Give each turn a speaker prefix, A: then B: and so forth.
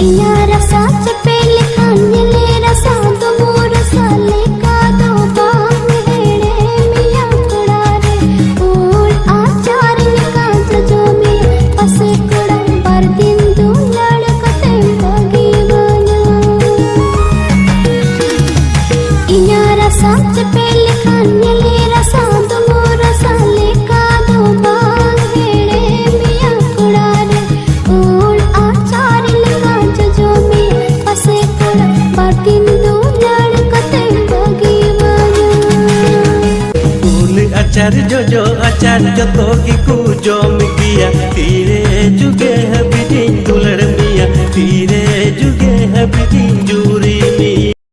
A: Inya rasa cepele kanyele rasa tumur sale ka do bang hele miya kurare ul aachar ka jo me pase kudam par din du ladkate bagi bana Inya rasa cepele kanyele rasa tumur sale ka do bang hele miya kurare ul aachar जो में पसे कड़ा बातिन दो लड़कते बगी बना
B: फूल अचार जो अचार जो तो की कुजो मिया तीरे जुगे है बिदिन दुलड़ मिया तीरे जुगे है बिदिन जूरी